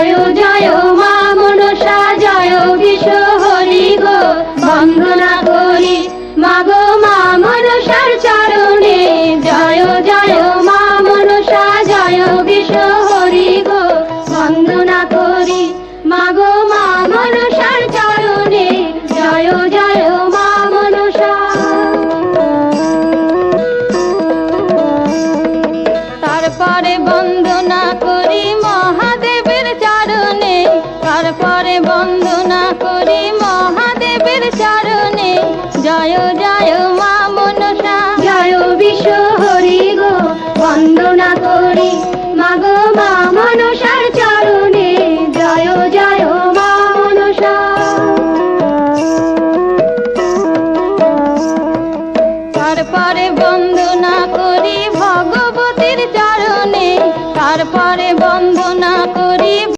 জয় জয় মা মনসা জয় বিশ্ব হরি গো বন্দনা করি মাগো মা মনসার চরণে জয় জয় মা মনসা জয় বিশ্ব হরি গো বন্দনা করি মাগো মা মনসার চরণে জয় জয় মা মনসা। তারপরে বন্দনা করি মহাদেবের চরণে, তারপরে বন্দনা করি মহাদেবের চরণে জয় জয় মা